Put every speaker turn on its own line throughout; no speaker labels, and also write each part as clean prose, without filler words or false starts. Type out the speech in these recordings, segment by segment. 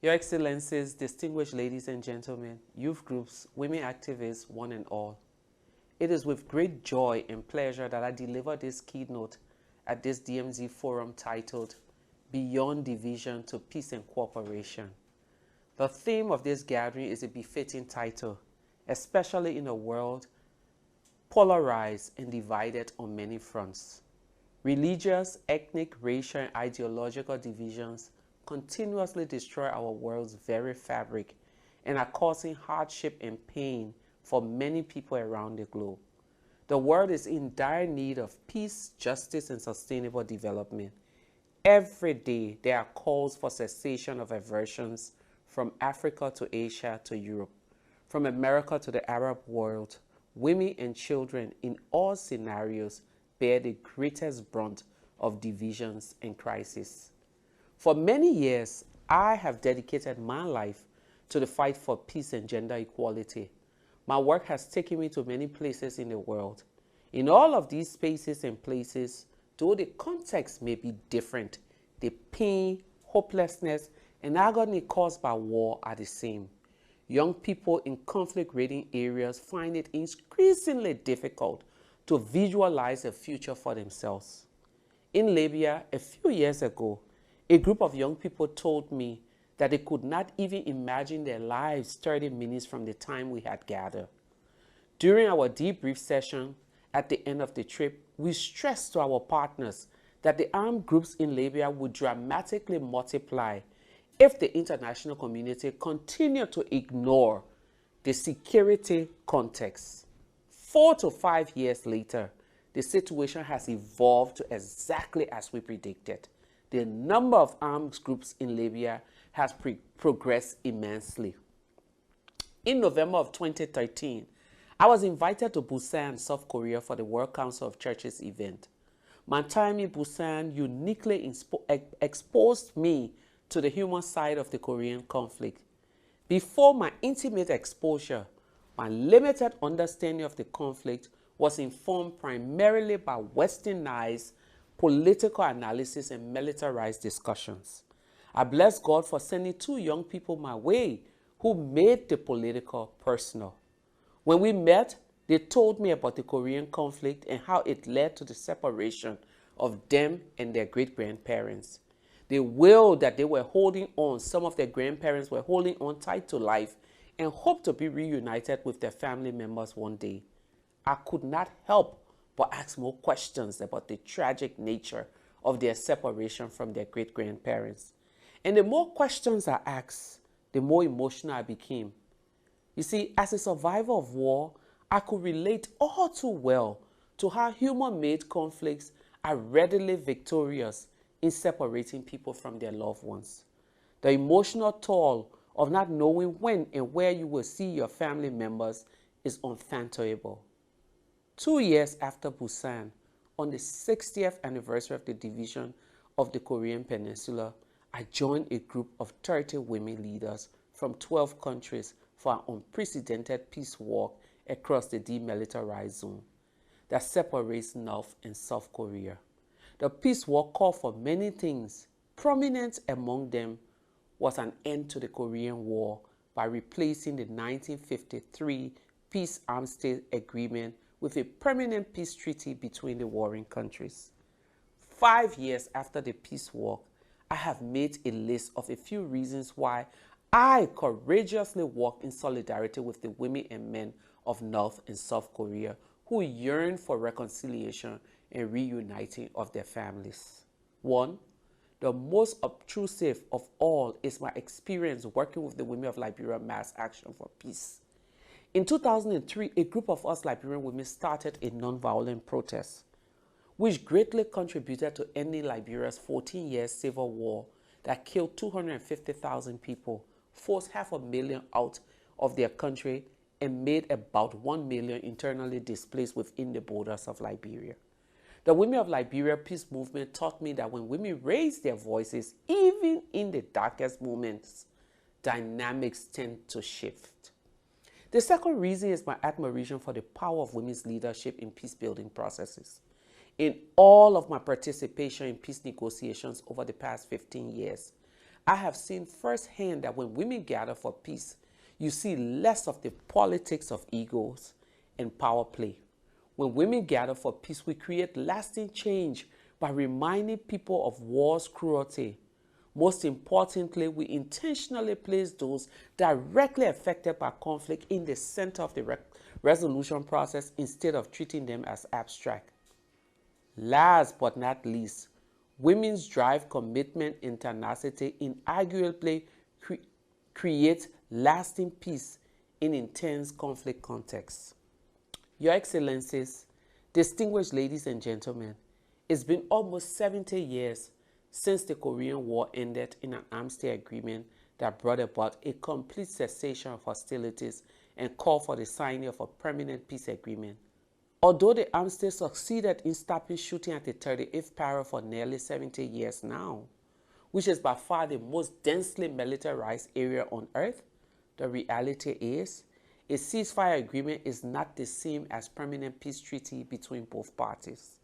Your Excellencies, distinguished ladies and gentlemen, youth groups, women activists, one and all. It is with great joy and pleasure that I deliver this keynote at this DMZ forum titled Beyond Division to Peace and Cooperation. The theme of this gathering is a befitting title, especially in a world polarized and divided on many fronts. Religious, ethnic, racial, and ideological divisions continuously destroy our world's very fabric and are causing hardship and pain for many people around the globe. The world is in dire need of peace, justice, and sustainable development. Every day, there are calls for cessation of aversions from Africa to Asia to Europe, from America to the Arab world. Women and children in all scenarios bear the greatest brunt of divisions and crises. For many years, I have dedicated my life to the fight for peace and gender equality. My work has taken me to many places in the world. In all of these spaces and places, though the context may be different, the pain, hopelessness, and agony caused by war are the same. Young people in conflict-ridden areas find it increasingly difficult to visualize a future for themselves. In Libya, a few years ago, a group of young people told me that they could not even imagine their lives 30 minutes from the time we had gathered. During our debrief session at the end of the trip, we stressed to our partners that the armed groups in Libya would dramatically multiply if the international community continued to ignore the security context. 4 to 5 years later, the situation has evolved to exactly as we predicted. The number of armed groups in Libya has progressed immensely. In November of 2013, I was invited to Busan, South Korea for the World Council of Churches event. My time in Busan uniquely exposed me to the human side of the Korean conflict. Before my intimate exposure, my limited understanding of the conflict was informed primarily by westernized political analysis and militarized discussions. I bless God for sending 2 young people my way who made the political personal. When we met, they told me about the Korean conflict and how it led to the separation of them and their great-grandparents. They willed that they were holding on, some of their grandparents were holding on tight to life and hoped to be reunited with their family members one day. I could not help but ask more questions about the tragic nature of their separation from their great-grandparents. And the more questions I asked, the more emotional I became. You see, as a survivor of war, I could relate all too well to how human-made conflicts are readily victorious in separating people from their loved ones. The emotional toll of not knowing when and where you will see your family members is unfathomable. 2 years after Busan, on the 60th anniversary of the division of the Korean Peninsula, I joined a group of 30 women leaders from 12 countries for an unprecedented peace walk across the demilitarized zone that separates North and South Korea. The peace walk called for many things. Prominent among them was an end to the Korean War by replacing the 1953 Peace Armistice Agreement with a permanent peace treaty between the warring countries. 5 years after the peace walk, I have made a list of a few reasons why I courageously walk in solidarity with the women and men of North and South Korea who yearn for reconciliation and reuniting of their families. 1. The most obtrusive of all is my experience working with the women of Liberia Mass Action for Peace. In 2003, a group of us Liberian women started a nonviolent protest, which greatly contributed to ending Liberia's 14-year civil war that killed 250,000 people, forced 500,000 out of their country, and made about 1 million internally displaced within the borders of Liberia. The Women of Liberia Peace Movement taught me that when women raise their voices, even in the darkest moments, dynamics tend to shift. The second reason is my admiration for the power of women's leadership in peace-building processes. In all of my participation in peace negotiations over the past 15 years, I have seen firsthand that when women gather for peace, you see less of the politics of egos and power play. When women gather for peace, we create lasting change by reminding people of war's cruelty. Most importantly, we intentionally place those directly affected by conflict in the center of the resolution process instead of treating them as abstract. Last but not least, women's drive, commitment, and tenacity inarguably create lasting peace in intense conflict contexts. Your Excellencies, distinguished ladies and gentlemen, it's been almost 70 years since the Korean War ended in an armistice agreement that brought about a complete cessation of hostilities and called for the signing of a permanent peace agreement. Although the armistice succeeded in stopping shooting at the 38th parallel for nearly 70 years now, which is by far the most densely militarized area on earth, the reality is a ceasefire agreement is not the same as permanent peace treaty between both parties.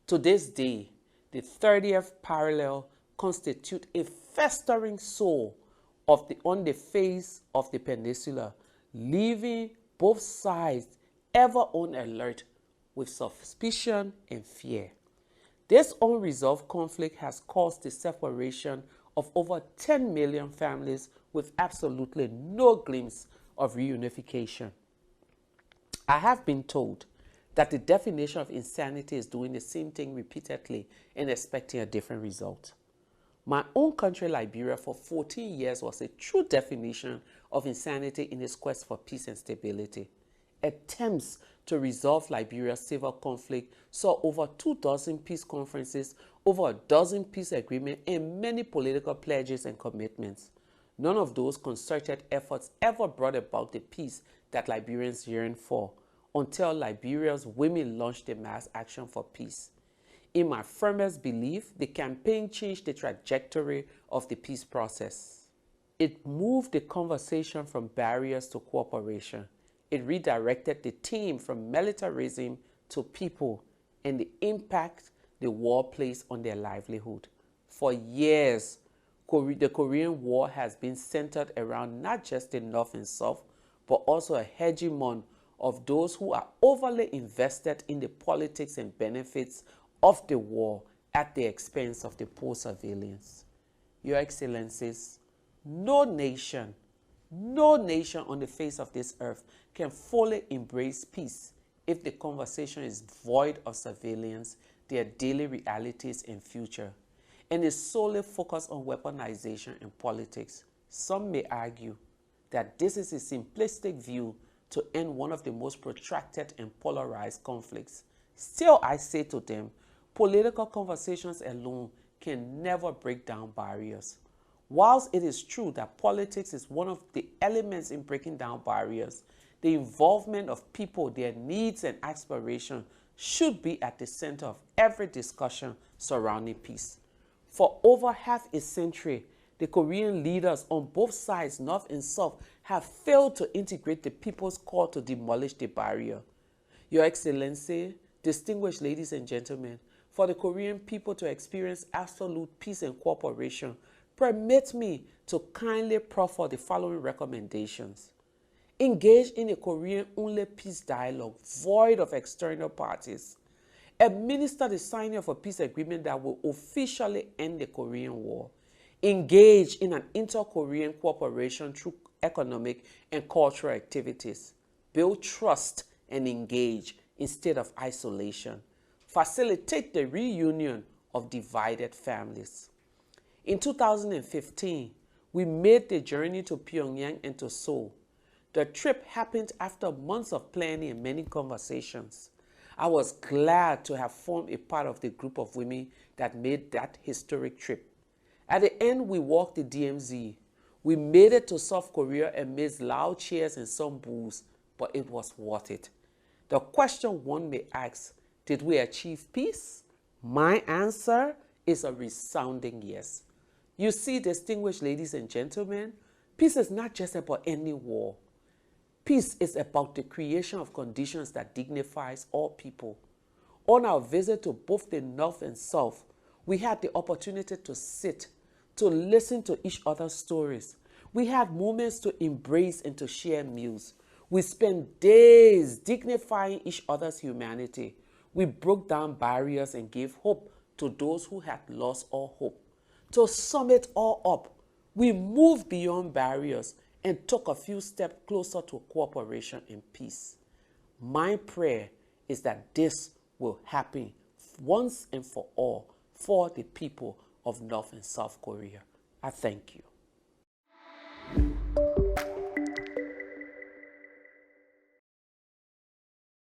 To this day, the 30th parallel constitutes a festering sore on the face of the peninsula, leaving both sides ever on alert with suspicion and fear. This unresolved conflict has caused the separation of over 10 million families with absolutely no glimpse of reunification. I have been told that the definition of insanity is doing the same thing repeatedly and expecting a different result. My own country, Liberia, for 14 years was a true definition of insanity in its quest for peace and stability. Attempts to resolve Liberia's civil conflict saw over 24 peace conferences, over a dozen peace agreements, and many political pledges and commitments. None of those concerted efforts ever brought about the peace that Liberians yearn for, until Liberia's women launched a mass action for peace. In my firmest belief, the campaign changed the trajectory of the peace process. It moved the conversation from barriers to cooperation. It redirected the theme from militarism to people and the impact the war placed on their livelihood. For years, the Korean War has been centered around not just the North and South, but also a hegemon of those who are overly invested in the politics and benefits of the war at the expense of the poor civilians. Your Excellencies, no nation on the face of this earth can fully embrace peace if the conversation is void of civilians, their daily realities and future, and is solely focused on weaponization and politics. Some may argue that this is a simplistic view to end one of the most protracted and polarized conflicts. Still, I say to them, political conversations alone can never break down barriers. Whilst it is true that politics is one of the elements in breaking down barriers, the involvement of people, their needs and aspirations should be at the center of every discussion surrounding peace. For over half a century, the Korean leaders on both sides, North and South, have failed to integrate the people's call to demolish the barrier. Your Excellency, distinguished ladies and gentlemen, for the Korean people to experience absolute peace and cooperation, permit me to kindly proffer the following recommendations. Engage in a Korean-only peace dialogue void of external parties. Administer the signing of a peace agreement that will officially end the Korean War. Engage in an inter-Korean cooperation through economic and cultural activities. Build trust and engage instead of isolation. Facilitate the reunion of divided families. In 2015, we made the journey to Pyongyang and to Seoul. The trip happened after months of planning and many conversations. I was glad to have formed a part of the group of women that made that historic trip. At the end, we walked the DMZ. We made it to South Korea amidst loud cheers and some boos, but it was worth it. The question one may ask, did we achieve peace? My answer is a resounding yes. You see, distinguished ladies and gentlemen, peace is not just about ending war. Peace is about the creation of conditions that dignifies all people. On our visit to both the North and South, we had the opportunity to sit, to listen to each other's stories. We had moments to embrace and to share meals. We spent days dignifying each other's humanity. We broke down barriers and gave hope to those who had lost all hope. To sum it all up, we moved beyond barriers and took a few steps closer to cooperation and peace. My prayer is that this will happen once and for all for the people of North and South Korea. I thank you.